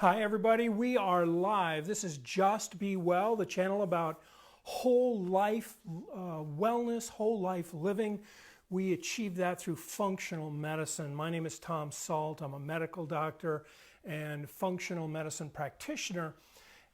Hi everybody, we are live. This is Just Be Well, the channel about whole life wellness, whole life living. We achieve that through functional medicine. My name is dr.sult. I'm a medical doctor and functional medicine practitioner.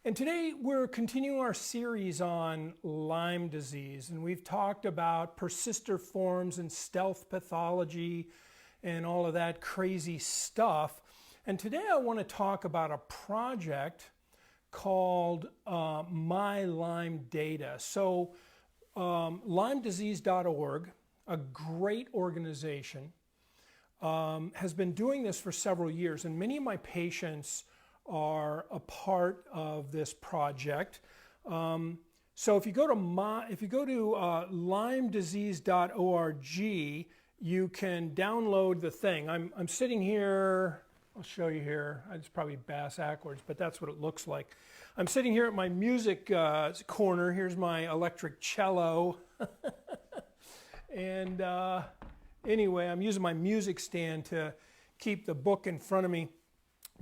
And today we're continuing our series on Lyme disease. And we've talked about persister forms and stealth pathology and all of that crazy stuff. And today I want to talk about a project called MyLymeData. So LymeDisease.org, a great organization, has been doing this for several years, and many of my patients are a part of this project. So if you go to LymeDisease.org, you can download the thing. I'm sitting here. I'll show you here. It's probably backwards, but that's what it looks like. I'm sitting here at my music corner. Here's my electric cello. And anyway, I'm using my music stand to keep the book in front of me.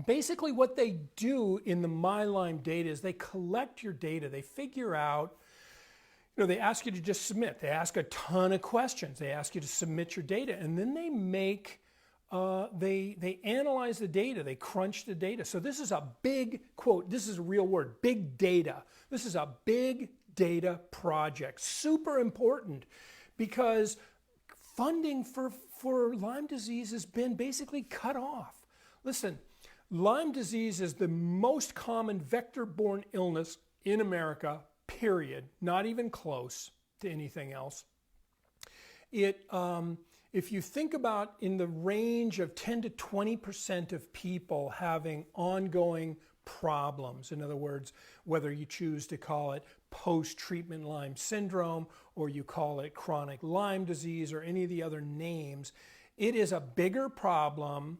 Basically what they do in the MyLymeData is they collect your data. They figure out, they ask you to just submit. They ask a ton of questions. They ask you to submit your data, and then they make they analyze the data, they crunch the data. So this is a big quote, this is a real word, big data. This is a big data project, super important, because funding for Lyme disease has been basically cut off. Listen, Lyme disease is the most common vector-borne illness in America, period, not even close to anything else. If you think about in the range of 10 to 20% of people having ongoing problems, in other words, whether you choose to call it post-treatment Lyme syndrome or you call it chronic Lyme disease or any of the other names, it is a bigger problem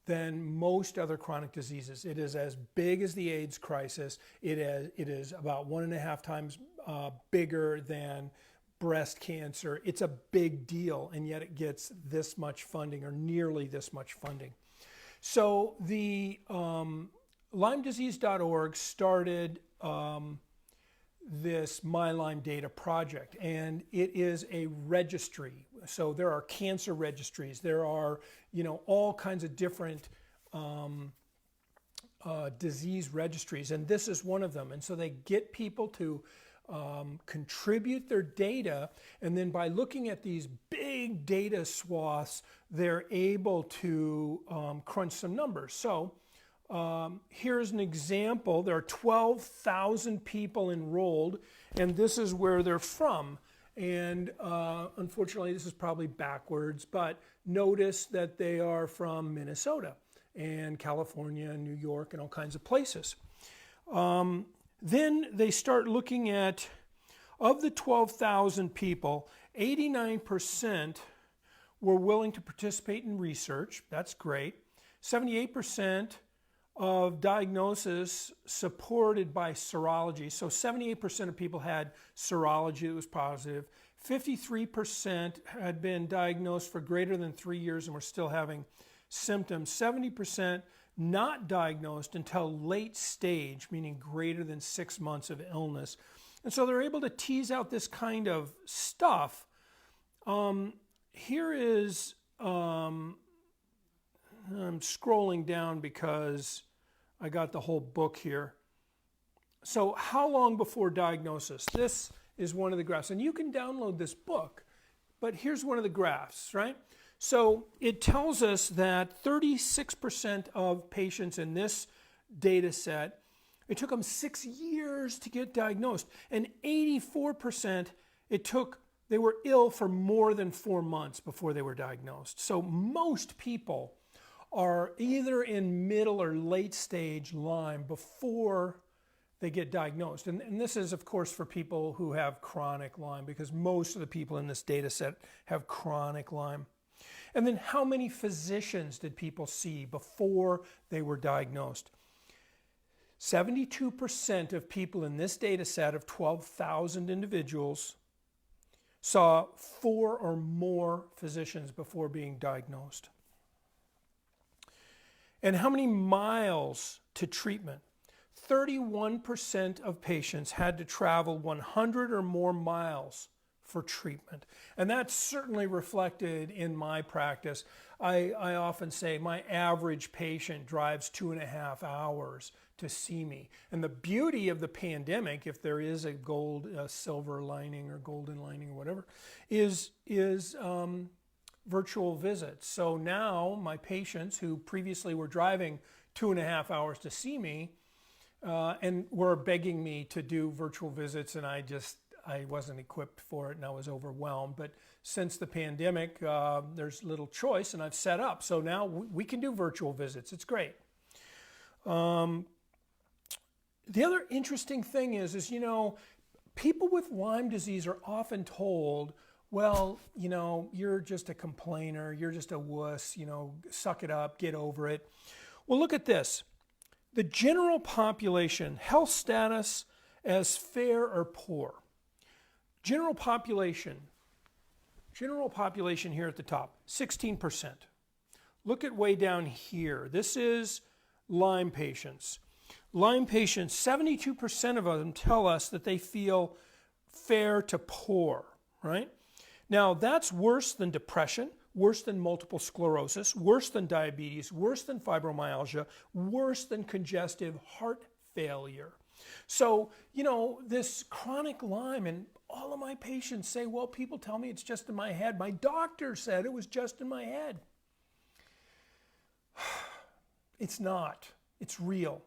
than most other chronic diseases. It is as big as the AIDS crisis. It is about 1.5 times bigger than breast cancer. It's a big deal, and yet it gets this much funding, or nearly this much funding. So the LymeDisease.org started this MyLymeData project, and it is a registry. So there are cancer registries. There are, all kinds of different disease registries, and this is one of them. And so they get people to contribute their data, and then by looking at these big data swaths, they're able to crunch some numbers. So here's an example. There are 12,000 people enrolled, and this is where they're from. And unfortunately, this is probably backwards, but notice that they are from Minnesota and California and New York and all kinds of places. Then they start looking at, of the 12,000 people, 89% were willing to participate in research. That's great. 78% of diagnosis supported by serology. So 78% of people had serology that was positive. 53% had been diagnosed for greater than 3 years and were still having symptoms. 70% not diagnosed until late stage, meaning greater than 6 months of illness. And so they're able to tease out this kind of stuff. Here is, I'm scrolling down because I got the whole book here. So how long before diagnosis? This is one of the graphs, and you can download this book, but here's one of the graphs, right? So it tells us that 36% of patients in this data set, it took them 6 years to get diagnosed, and 84% they were ill for more than 4 months before they were diagnosed. So most people are either in middle or late stage Lyme before they get diagnosed. And this is, of course, for people who have chronic Lyme, because most of the people in this data set have chronic Lyme. And then how many physicians did people see before they were diagnosed? 72% of people in this data set of 12,000 individuals saw 4 or more physicians before being diagnosed. And how many miles to treatment. 31% of patients had to travel 100 or more miles for treatment. And that's certainly reflected in my practice. I often say my average patient drives 2.5 hours to see me. And the beauty of the pandemic, if there is a silver lining or golden lining or whatever, is virtual visits. So now my patients who previously were driving 2.5 hours to see me and were begging me to do virtual visits, and I wasn't equipped for it and I was overwhelmed. But since the pandemic, there's little choice and I've set up. So now we can do virtual visits. It's great. The other interesting thing is, people with Lyme disease are often told, well, you're just a complainer, you're just a wuss, suck it up, get over it. Well, look at this. The general population, health status as fair or poor. General population here at the top, 16%. Look at way down here. This is Lyme patients. Lyme patients, 72% of them tell us that they feel fair to poor, right? Now, that's worse than depression, worse than multiple sclerosis, worse than diabetes, worse than fibromyalgia, worse than congestive heart failure. So, this chronic Lyme, and all of my patients say, well, people tell me it's just in my head. My doctor said it was just in my head. It's not. It's real.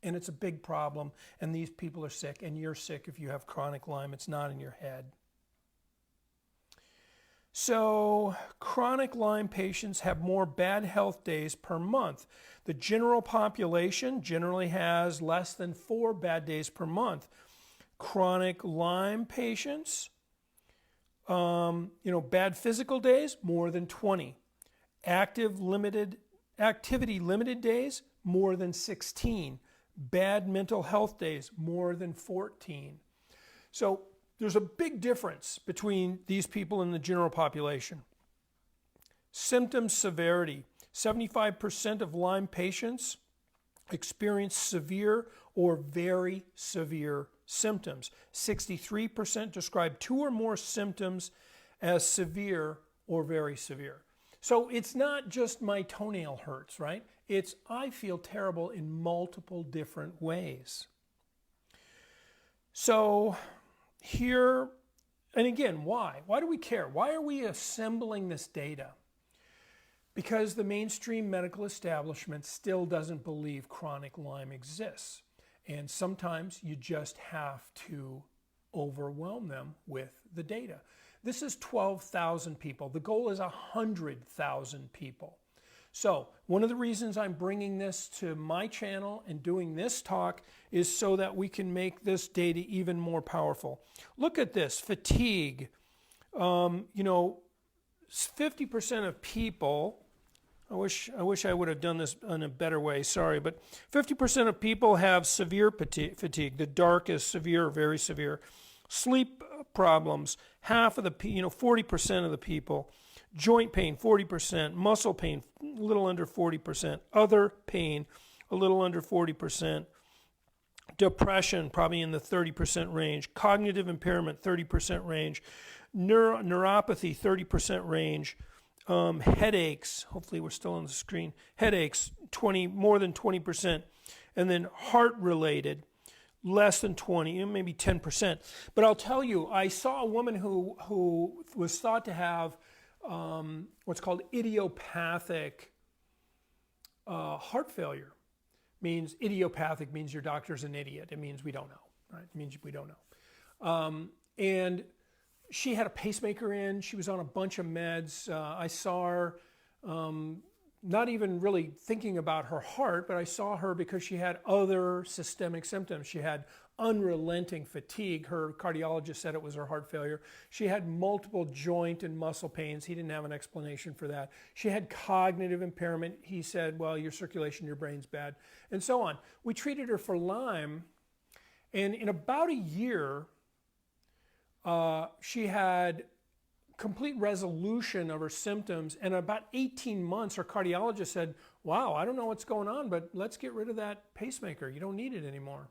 And it's a big problem. And these people are sick. And you're sick if you have chronic Lyme. It's not in your head. So, chronic Lyme patients have more bad health days per month. The general population generally has less than 4 bad days per month. Chronic Lyme patients, bad physical days, more than 20. Activity limited days, more than 16. Bad mental health days, more than 14. So there's a big difference between these people and the general population. Symptom severity. 75% of Lyme patients experience severe or very severe symptoms. 63% describe 2 or more symptoms as severe or very severe. So it's not just my toenail hurts, right? It's I feel terrible in multiple different ways. So here, and again, why? Why do we care? Why are we assembling this data? Because the mainstream medical establishment still doesn't believe chronic Lyme exists. And sometimes you just have to overwhelm them with the data. This is 12,000 people. The goal is 100,000 people. So one of the reasons I'm bringing this to my channel and doing this talk is so that we can make this data even more powerful. Look at this, fatigue. 50% of people, I wish I would have done this in a better way, sorry, but 50% of people have severe fatigue. The dark is severe, very severe. Sleep problems, half of the, 40% of the people. Joint pain, 40%. Muscle pain, a little under 40%. Other pain, a little under 40%. Depression, probably in the 30% range. Cognitive impairment, 30% range. Neuropathy, 30% range. Headaches, hopefully we're still on the screen. Headaches, more than 20%. And then heart-related, less than 20, maybe 10%. But I'll tell you, I saw a woman who was thought to have what's called idiopathic heart failure. Idiopathic means your doctor's an idiot. It means we don't know, right? It means we don't know. And she had a pacemaker in. She was on a bunch of meds. I saw her not even really thinking about her heart, but I saw her because she had other systemic symptoms. She had unrelenting fatigue. Her cardiologist said it was her heart failure. She had multiple joint and muscle pains. He didn't have an explanation for that. She had cognitive impairment. He said, well, your circulation, your brain's bad, and so on. We treated her for Lyme, and in about a year, she had complete resolution of her symptoms. And about 18 months, her cardiologist said, wow, I don't know what's going on, but let's get rid of that pacemaker. You don't need it anymore.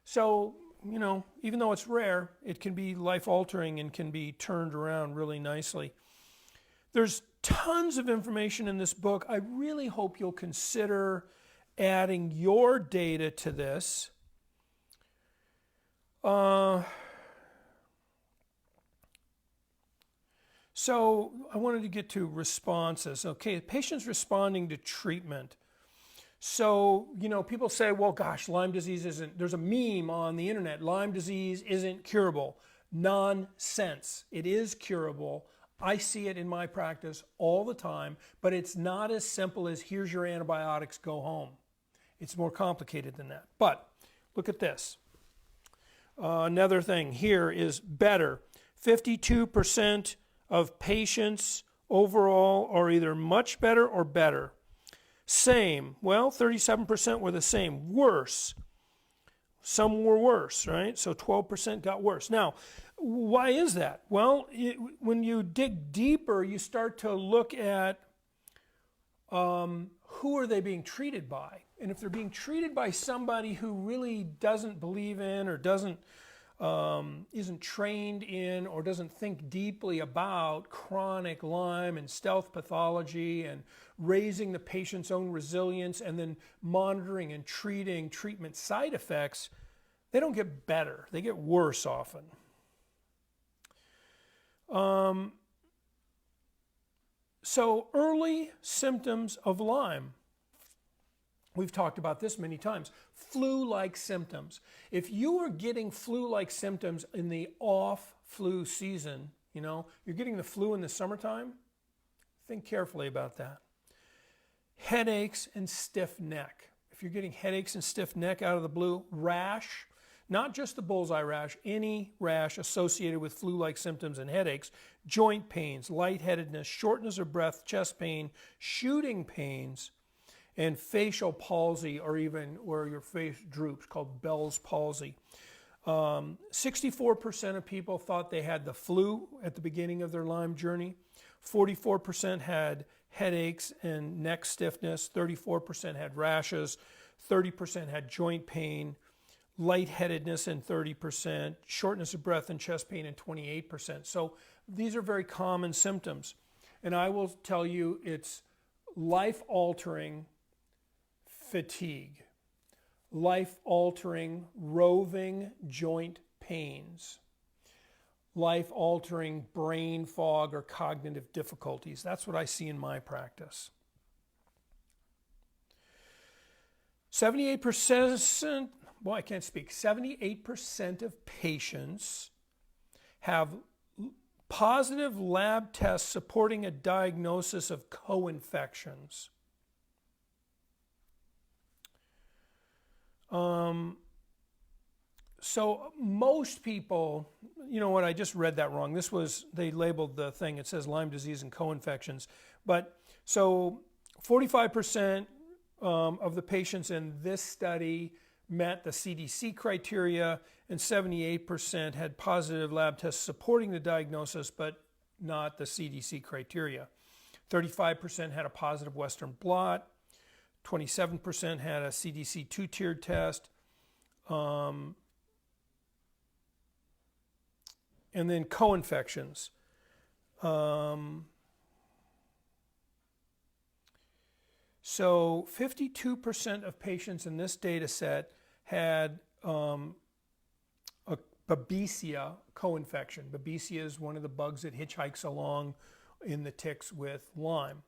So, you know, even though it's rare, it can be life-altering and can be turned around really nicely. There's tons of information in this book. I really hope you'll consider adding your data to this. So I wanted to get to responses. Okay, patients responding to treatment. So, you know, people say, well, gosh, Lyme disease isn't, there's a meme on the internet, Lyme disease isn't curable. Nonsense. It is curable. I see it in my practice all the time, but it's not as simple as here's your antibiotics, go home. It's more complicated than that. But look at this. Another thing here is better. 52% of patients overall are either much better or better. Same. Well, 37% were the same. Worse. Some were worse, right? So 12% got worse. Now, why is that? Well, when you dig deeper, you start to look at who are they being treated by. And if they're being treated by somebody who really doesn't believe in or isn't trained in or doesn't think deeply about chronic Lyme and stealth pathology and raising the patient's own resilience and then monitoring and treating treatment side effects, they don't get better. They get worse often. So early symptoms of Lyme. We've talked about this many times. Flu-like symptoms. If you are getting flu-like symptoms in the off-flu season, you know, you're getting the flu in the summertime, think carefully about that. Headaches and stiff neck. If you're getting headaches and stiff neck out of the blue, rash, not just the bullseye rash, any rash associated with flu-like symptoms and headaches, joint pains, lightheadedness, shortness of breath, chest pain, shooting pains, and facial palsy, or even where your face droops, called Bell's palsy. 64% of people thought they had the flu at the beginning of their Lyme journey. 44% had headaches and neck stiffness. 34% had rashes. 30% had joint pain, lightheadedness in 30%, shortness of breath and chest pain in 28%. So these are very common symptoms. And I will tell you, it's life-altering fatigue, life-altering roving joint pains, life-altering brain fog or cognitive difficulties. That's what I see in my practice. 78%, boy, I can't speak, 78% of patients have positive lab tests supporting a diagnosis of co-infections. So most people, you know what, I just read that wrong. This was, they labeled the thing, it says Lyme disease and co-infections. But so 45% of the patients in this study met the CDC criteria, and 78% had positive lab tests supporting the diagnosis, but not the CDC criteria. 35% had a positive Western blot. 27% had a CDC two-tiered test. And then co-infections. So 52% of patients in this data set had a Babesia co-infection. Babesia is one of the bugs that hitchhikes along in the ticks with Lyme.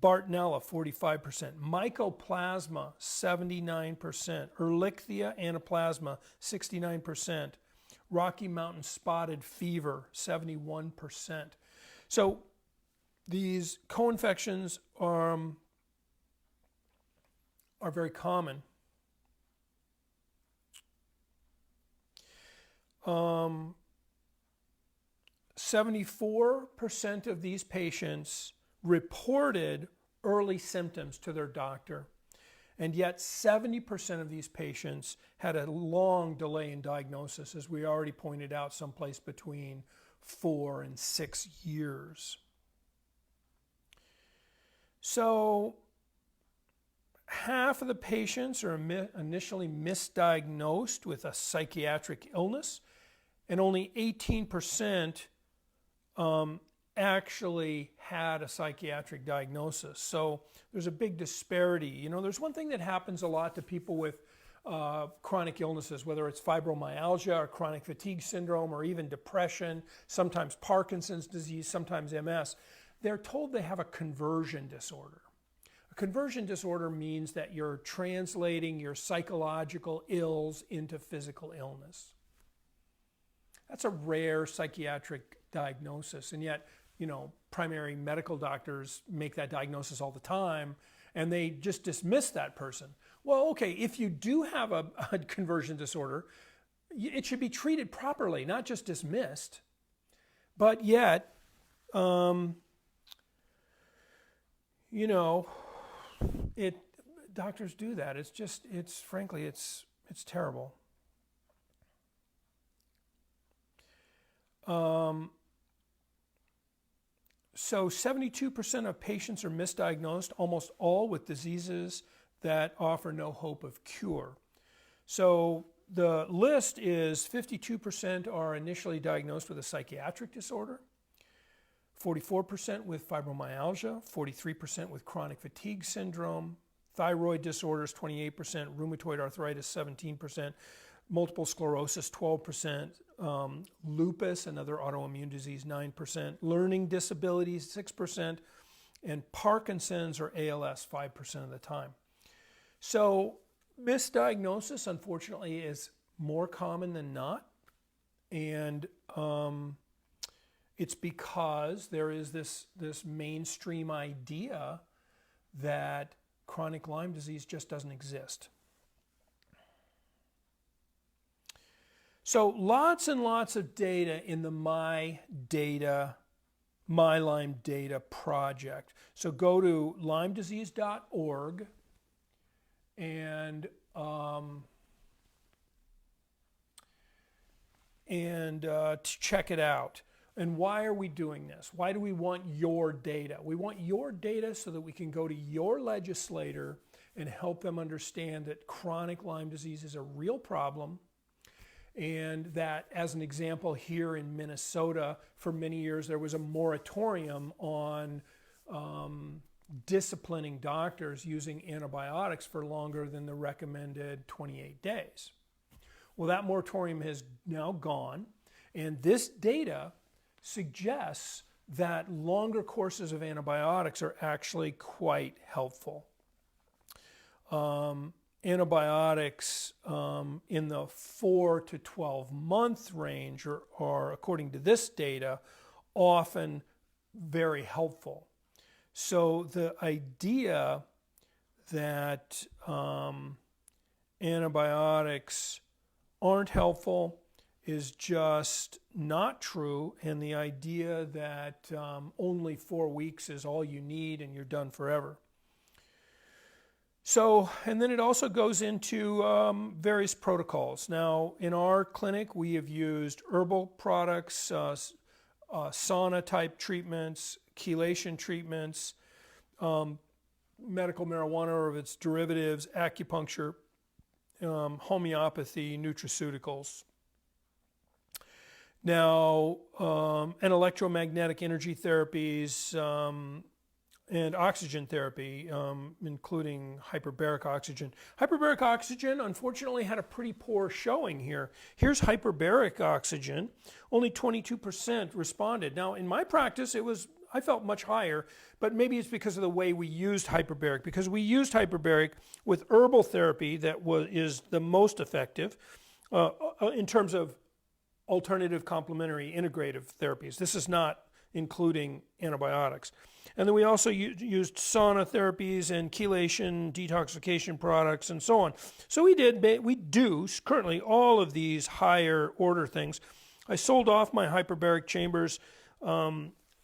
Bartonella, 45%. Mycoplasma, 79%. Ehrlichia anaplasma, 69%. Rocky Mountain spotted fever, 71%. So these co-infections are very common. 74% of these patients reported early symptoms to their doctor, and yet 70% of these patients had a long delay in diagnosis, as we already pointed out, someplace between 4 and 6 years. So half of the patients are initially misdiagnosed with a psychiatric illness, and only 18% actually had a psychiatric diagnosis. So there's a big disparity. You know, there's one thing that happens a lot to people with chronic illnesses, whether it's fibromyalgia or chronic fatigue syndrome or even depression, sometimes Parkinson's disease, sometimes MS. They're told they have a conversion disorder. A conversion disorder means that you're translating your psychological ills into physical illness. That's a rare psychiatric diagnosis, and yet, you know, primary medical doctors make that diagnosis all the time, and they just dismiss that person. Well, okay, if you do have a conversion disorder, it should be treated properly, not just dismissed. But yet, you know, doctors do that. Frankly, it's terrible. So 72% of patients are misdiagnosed, almost all with diseases that offer no hope of cure. So the list is 52% are initially diagnosed with a psychiatric disorder, 44% with fibromyalgia, 43% with chronic fatigue syndrome, thyroid disorders 28%, rheumatoid arthritis 17%, multiple sclerosis 12%, lupus, another autoimmune disease 9%, learning disabilities 6%, and Parkinson's or ALS 5% of the time. So misdiagnosis, unfortunately, is more common than not, and it's because there is this mainstream idea that chronic Lyme disease just doesn't exist. So lots and lots of data in the MyLymeData project. So go to LymeDisease.org and to check it out. And why are we doing this? Why do we want your data? We want your data so that we can go to your legislator and help them understand that chronic Lyme disease is a real problem, and that, as an example, here in Minnesota, for many years there was a moratorium on disciplining doctors using antibiotics for longer than the recommended 28 days. Well, that moratorium has now gone, and this data suggests that longer courses of antibiotics are actually quite helpful. Antibiotics in the 4 to 12 month range are, according to this data, often very helpful. So the idea that antibiotics aren't helpful is just not true, and the idea that only 4 weeks is all you need and you're done forever. So, and then it also goes into various protocols. Now, in our clinic, we have used herbal products, sauna type treatments, chelation treatments, medical marijuana or its derivatives, acupuncture, homeopathy, nutraceuticals. Now, and electromagnetic energy therapies, and oxygen therapy, including hyperbaric oxygen. Hyperbaric oxygen, unfortunately, had a pretty poor showing here. Here's hyperbaric oxygen. Only 22% responded. Now, in my practice, I felt much higher, but maybe it's because of the way we used hyperbaric. Because we used hyperbaric with herbal therapy that is the most effective in terms of alternative complementary integrative therapies. This is not including antibiotics. And then we also used sauna therapies and chelation, detoxification products, and so on. So we do currently all of these higher order things. I sold off my hyperbaric chambers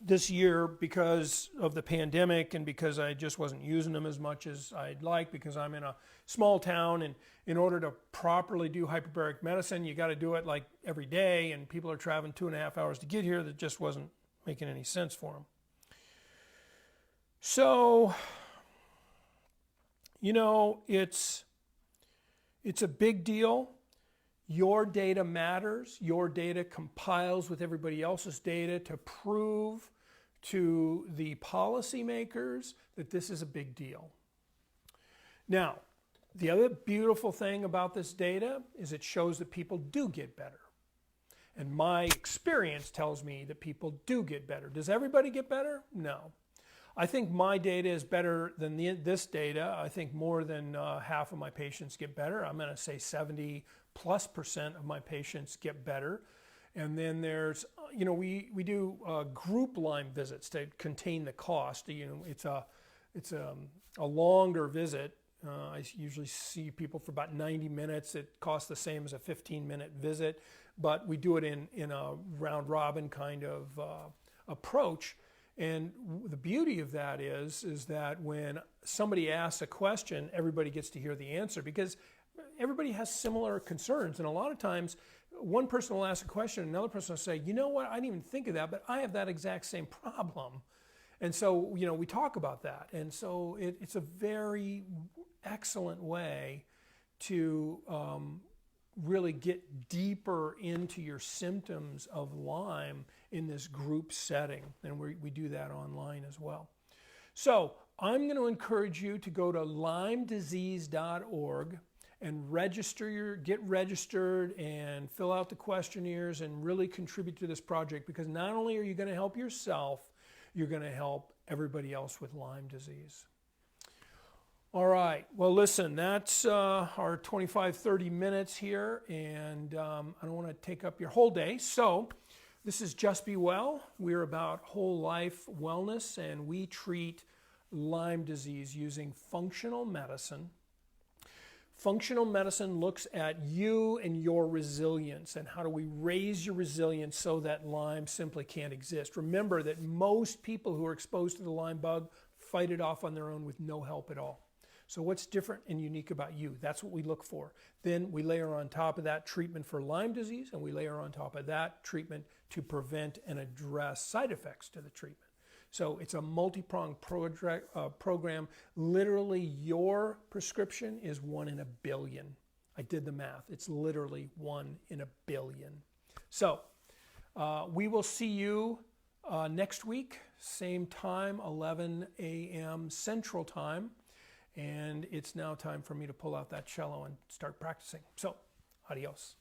this year, because of the pandemic and because I just wasn't using them as much as I'd like, because I'm in a small town, and in order to properly do hyperbaric medicine, you got to do it like every day, and people are traveling 2.5 hours to get here. That just wasn't making any sense for them. So, you know, it's a big deal. Your data matters. Your data compiles with everybody else's data to prove to the policymakers that this is a big deal. Now, the other beautiful thing about this data is it shows that people do get better. And my experience tells me that people do get better. Does everybody get better? No. I think my data is better than this data. I think more than half of my patients get better. I'm going to say 70+% of my patients get better. And then there's, you know, we do group Lyme visits to contain the cost. You know, it's a longer visit. I usually see people for about 90 minutes. It costs the same as a 15-minute visit, but we do it in a round-robin kind of approach. And the beauty of that is that when somebody asks a question, everybody gets to hear the answer, because everybody has similar concerns. And a lot of times, one person will ask a question, another person will say, you know what, I didn't even think of that, but I have that exact same problem. And so, you know, we talk about that. And so it's a very excellent way to really get deeper into your symptoms of Lyme in this group setting. And we do that online as well. So I'm going to encourage you to go to LymeDisease.org and get registered and fill out the questionnaires and really contribute to this project, because not only are you going to help yourself, you're going to help everybody else with Lyme disease. All right, well, listen, that's our 25-30 minutes here, and I don't want to take up your whole day. So this is Just Be Well. We're about whole life wellness, and we treat Lyme disease using functional medicine. Functional medicine looks at you and your resilience, and how do we raise your resilience so that Lyme simply can't exist. Remember that most people who are exposed to the Lyme bug fight it off on their own with no help at all. So what's different and unique about you? That's what we look for. Then we layer on top of that treatment for Lyme disease, and we layer on top of that treatment to prevent and address side effects to the treatment. So it's a multi-pronged program. Literally, your prescription is 1 in a billion. I did the math. It's literally 1 in a billion. So we will see you next week, same time, 11 a.m. Central Time. And it's now time for me to pull out that cello and start practicing. So, adios.